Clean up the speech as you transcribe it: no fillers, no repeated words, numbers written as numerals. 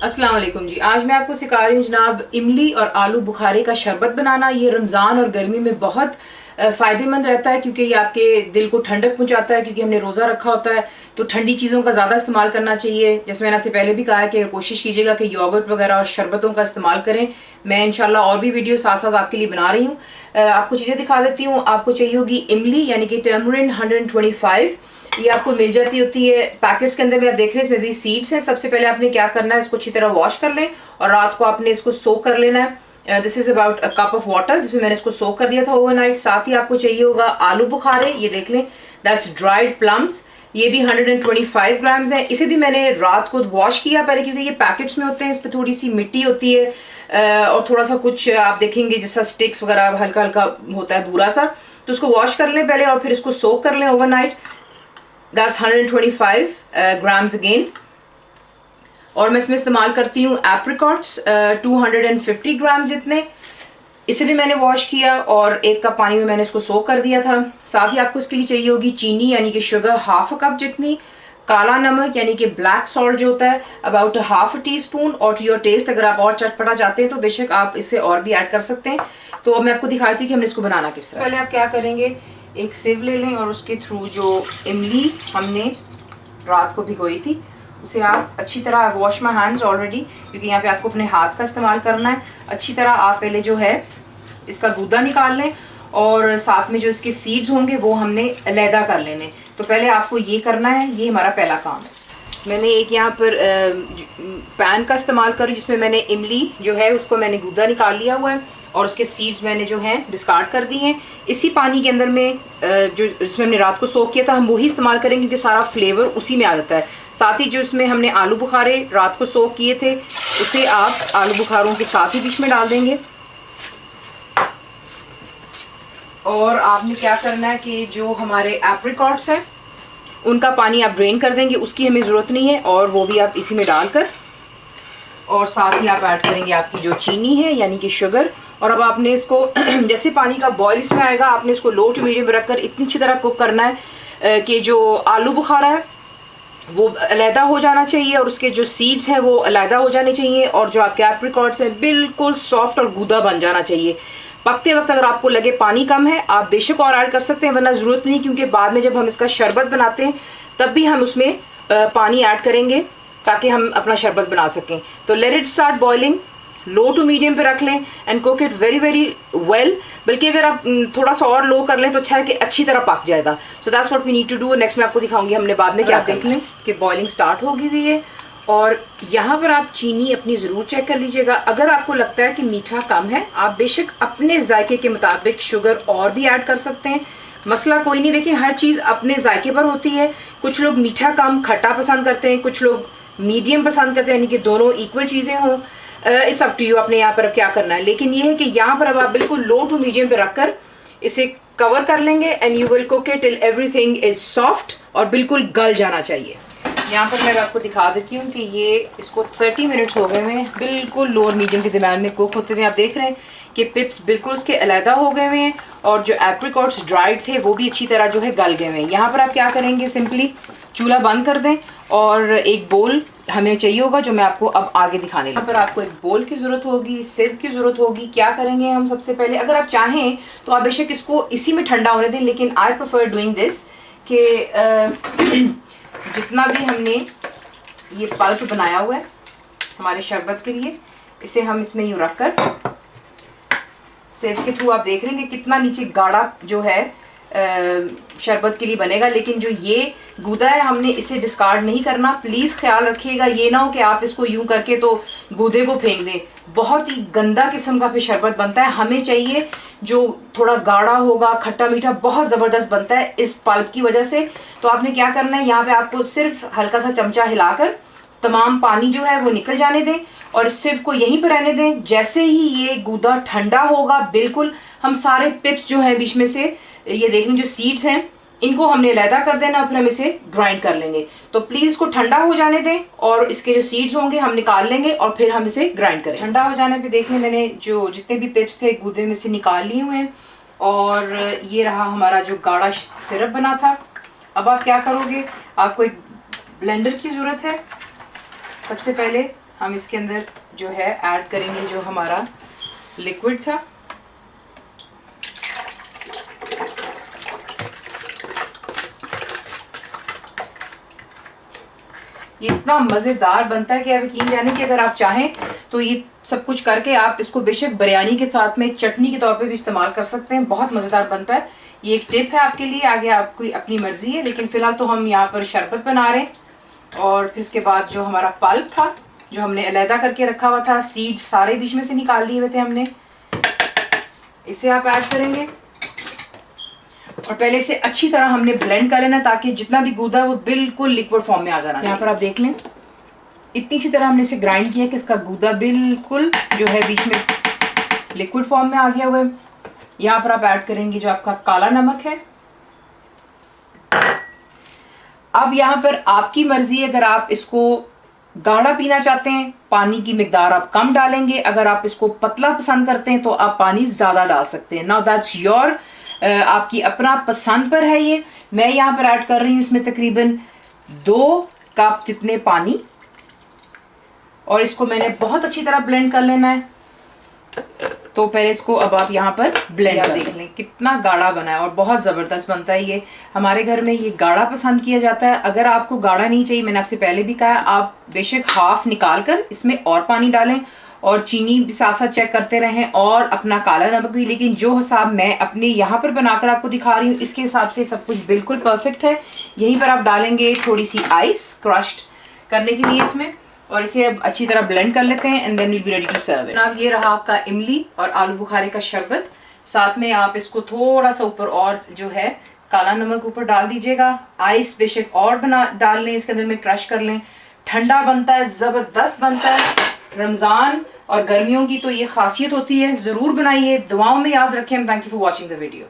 अस्सलाम वालेकुम जी। आज मैं आपको सिखा रही हूँ जनाब इमली और आलू बुखारे का शरबत बनाना। ये रमज़ान और गर्मी में बहुत फ़ायदेमंद रहता है क्योंकि ये आपके दिल को ठंडक पहुँचाता है, क्योंकि हमने रोज़ा रखा होता है तो ठंडी चीज़ों का ज़्यादा इस्तेमाल करना चाहिए। जैसे मैंने आपसे पहले भी कहा है कि कोशिश कीजिएगा कि योगर्ट वगैरह और शरबतों का इस्तेमाल करें। मैं इंशाल्लाह और भी वीडियो साथ साथ आपके लिए बना रही हूँ। आपको चीज़ें दिखा देती हूँ। आपको चाहिए होगी इमली यानी कि टर्मरिन 125, ये आपको मिल जाती होती है पैकेट्स के अंदर में। आप देख रहे हैं इसमें भी सीड्स हैं। सबसे पहले आपने क्या करना है, इसको अच्छी तरह वॉश कर लें और रात को आपने इसको सोक कर लेना है। This is about a cup of water जिसमें मैंने इसको सोक कर दिया था ओवरनाइट। साथ ही आपको चाहिए होगा आलू बुखारे, ये देख लें, दैट्स ड्राइड प्लम्स, ये भी 125 ग्राम्स है। इसे भी मैंने रात को वॉश किया पहले, क्योंकि ये पैकेट्स में होते हैं, इस पर थोड़ी सी मिट्टी होती है और थोड़ा सा कुछ आप देखेंगे जैसा स्टिक्स वगैरह हल्का हल्का होता है बुरा सा, तो उसको वॉश कर लें पहले और फिर इसको सोक कर लें ओवरनाइट। That's 125 grams again. और मैं इसमें इस्तेमाल करती हूँ एप्रिकॉट्स 250 ग्राम्स जितने। इसे भी मैंने वॉश किया और 1 कप पानी में मैंने इसको सोक कर दिया था। साथ ही आपको इसके लिए चाहिए होगी चीनी यानी कि शुगर हाफ अ कप जितनी, काला नमक यानी कि ब्लैक सॉल्ट जो होता है अबाउट हाफ टी स्पून, और टू योर टेस्ट अगर आप और चटपटा चाहते हैं तो बेशक आप इसे और भी ऐड कर सकते हैं। तो अब मैं आपको दिखाई थी कि हमने इसको बनाना किस तरह। पहले आप क्या करेंगे, एक सिव ले लें और उसके थ्रू जो इमली हमने रात को भिगोई थी उसे आप अच्छी तरह, वॉश माई हैंड्स ऑलरेडी क्योंकि यहाँ पे आपको अपने हाथ का इस्तेमाल करना है। अच्छी तरह आप पहले जो है इसका गूदा निकाल लें और साथ में जो इसके सीड्स होंगे वो हमने अलहदा कर लेने। तो पहले आपको ये करना है, ये हमारा पहला काम है। मैंने एक यहाँ पर पैन का इस्तेमाल करूँ जिसमें मैंने इमली जो है उसको मैंने गूदा निकाल लिया हुआ है और उसके सीड्स मैंने जो हैं डिस्कार्ड कर दी हैं। इसी पानी के अंदर में जो जिसमें हमने रात को सोक किया था हम वही इस्तेमाल करेंगे क्योंकि सारा फ्लेवर उसी में आ जाता है। साथ ही जो इसमें हमने आलू बुखारे रात को सोक किए थे उसे आप आलू बुखारों के साथ ही बीच में डाल देंगे। और आपने क्या करना है कि जो हमारे एप्रिकॉट्स हैं उनका पानी आप ड्रेन कर देंगे, उसकी हमें ज़रूरत नहीं है, और वो भी आप इसी में डालकर, और साथ ही आप ऐड करेंगे आपकी जो चीनी है यानी कि शुगर। और अब आपने इसको जैसे पानी का बॉयल इसमें आएगा आपने इसको लो टू मीडियम में रखकर इतनी अच्छी तरह कुक करना है कि जो आलू बुखारा है वो अलहदा हो जाना चाहिए और उसके जो सीड्स हैं वो अलहदा हो जाने चाहिए, और जो आपके एप्रिकॉट्स हैं बिल्कुल सॉफ्ट और गूदा बन जाना चाहिए। पकते वक्त अगर आपको लगे पानी कम है आप बेशक और ऐड कर सकते हैं, वरना ज़रूरत नहीं, क्योंकि बाद में जब हम इसका शरबत बनाते हैं तब भी हम उसमें पानी ऐड करेंगे ताकि हम अपना शरबत बना सकें। तो let it start boiling, low to medium पे रख लें and cook it very very well. बल्कि अगर आप थोड़ा सा और लो कर लें तो अच्छा है कि अच्छी तरह पक जाएगा। So that's what we need to do. Next मैं आपको दिखाऊंगी हमने बाद में क्या। देख लें कि बॉइलिंग स्टार्ट हो गई हुई है और यहाँ पर आप चीनी अपनी ज़रूर चेक कर लीजिएगा। अगर आपको लगता है कि मीठा कम है आप बेशक अपने जायके के मुताबिक शुगर और भी ऐड कर सकते हैं, मसला कोई नहीं। देखिए हर चीज़ अपने जायके पर होती है, कुछ लोग मीठा कम खट्टा पसंद करते हैं, कुछ लोग मीडियम पसंद करते हैं, यानी कि दोनों इक्वल चीज़ें हों। इट्स अप टू यू आपने यहाँ पर अब क्या करना है। लेकिन ये है कि यहाँ पर अब आप बिल्कुल लो टू मीडियम पे रखकर इसे कवर कर लेंगे and you will cook it till everything is soft और बिल्कुल गल जाना चाहिए। यहाँ पर मैं आपको दिखा देती हूँ कि ये इसको 30 मिनट्स हो गए हुए हैं बिल्कुल लोअर मीडियम के दरम्यान में कुक होते हुए। आप देख रहे हैं कि पिप्स बिल्कुल उसके अलहदा हो गए हुए हैं और जो एप्रिकॉट्स ड्राइड थे वो भी अच्छी तरह जो है गल गए हुए हैं। यहाँ पर आप क्या करेंगे, सिंपली चूल्हा बंद कर दें और एक बोल हमें चाहिए होगा जो मैं आपको अब आगे दिखाने लगी। यहाँ पर आपको एक बोल की ज़रूरत होगी, सिव की ज़रूरत होगी। क्या करेंगे हम सबसे पहले, अगर आप चाहें तो आप बेशक इसको इसी में ठंडा होने दें, लेकिन आई प्रेफर डूइंग दिस कि जितना भी हमने ये पल्प बनाया हुआ है हमारे शरबत के लिए इसे हम इसमें यूँ रख कर सिव के थ्रू आप देख लेंगे कितना नीचे गाढ़ा जो है शरबत के लिए बनेगा। लेकिन जो ये गूदा है हमने इसे डिस्कार्ड नहीं करना। प्लीज़ ख्याल रखिएगा ये ना हो कि आप इसको यूं करके तो गूदे को फेंक दें, बहुत ही गंदा किस्म का फिर शरबत बनता है। हमें चाहिए जो थोड़ा गाढ़ा होगा, खट्टा मीठा बहुत ज़बरदस्त बनता है इस पल्प की वजह से। तो आपने क्या करना है, यहाँ पे आपको सिर्फ हल्का सा चमचा हिलाकर तमाम पानी जो है वो निकल जाने दें और सिर्फ को यहीं पर रहने दें। जैसे ही ये गूदा ठंडा होगा बिल्कुल हम सारे पिप्स जो हैं बीच में से, ये देख लें जो सीड्स हैं इनको हमने अलहदा कर देना और फिर हम इसे ग्राइंड कर लेंगे। तो प्लीज़ इसको ठंडा हो जाने दें और इसके जो सीड्स होंगे हम निकाल लेंगे और फिर हम इसे ग्राइंड करें। ठंडा हो जाने पे देख लें मैंने जो जितने भी पिप्स थे गूदे में से निकाल लिए हुए हैं और ये रहा हमारा जो गाढ़ा सिरप बना था। अब आप क्या करोगे, आपको एक ब्लेंडर की ज़रूरत है। सबसे पहले हम इसके अंदर जो है ऐड करेंगे जो हमारा लिक्विड था। ये इतना मज़ेदार बनता है कि आप यकीन जाने कि अगर आप चाहें तो ये सब कुछ करके आप इसको बेशक बिरयानी के साथ में चटनी के तौर पे भी इस्तेमाल कर सकते हैं। बहुत मज़ेदार बनता है। ये एक टिप है आपके लिए, आगे आपकी अपनी मर्जी है, लेकिन फ़िलहाल तो हम यहाँ पर शरबत बना रहे हैं। और फिर उसके बाद जो हमारा पल्प था जो हमने अलहदा करके रखा हुआ था, सीड्स सारे बीच में से निकाल लिए हुए थे हमने, इसे आप ऐड करेंगे और पहले से अच्छी तरह हमने ब्लेंड कर लेना ताकि जितना भी गूदा है वो बिल्कुल लिक्विड फॉर्म में आ जाना। यहाँ पर आप देख लें इतनी अच्छी तरह हमने इसे ग्राइंड किया कि इसका गूदा बिल्कुल जो है बीच में लिक्विड फॉर्म में आ गया हुआ है। यहाँ पर आप ऐड करेंगे जो आपका काला नमक है। अब यहाँ पर आपकी मर्जी है, अगर आप इसको गाढ़ा पीना चाहते हैं पानी की मिकदार आप कम डालेंगे, अगर आप इसको पतला पसंद करते हैं तो आप पानी ज़्यादा डाल सकते हैं। नाउ दैट्स योर, आपकी अपना पसंद पर है ये। मैं यहाँ पर ऐड कर रही हूँ इसमें तकरीबन 2 कप जितने पानी, और इसको मैंने बहुत अच्छी तरह ब्लेंड कर लेना है। तो पहले इसको अब आप यहाँ पर ब्लेंड कर देख लें कितना गाढ़ा बना है और बहुत ज़बरदस्त बनता है ये। हमारे घर में ये गाढ़ा पसंद किया जाता है। अगर आपको गाढ़ा नहीं चाहिए, मैंने आपसे पहले भी कहा, आप बेशक हाफ निकाल कर इसमें और पानी डालें और चीनी भी साथ साथ चेक करते रहें और अपना काला नमक भी। लेकिन जो हिसाब मैं अपने यहाँ पर बनाकर आपको दिखा रही हूँ इसके हिसाब से सब कुछ बिल्कुल परफेक्ट है। यहीं पर आप डालेंगे थोड़ी सी आइस क्रश्ड करने के लिए इसमें, और इसे अब अच्छी तरह ब्लेंड कर लेते हैं and then will be ready to serve it. अब ये रहा आपका इमली और आलू बुखारे का शरबत। साथ में आप इसको थोड़ा सा ऊपर और जो है काला नमक ऊपर डाल दीजिएगा। आइस बेशक और डाल लें, इसके अंदर में क्रश कर लें। ठंडा बनता है, ज़बरदस्त बनता है। रमज़ान और गर्मियों की तो ये खासियत होती है, ज़रूर बनाइए, दुआओं में याद रखें। Thank you for watching the video.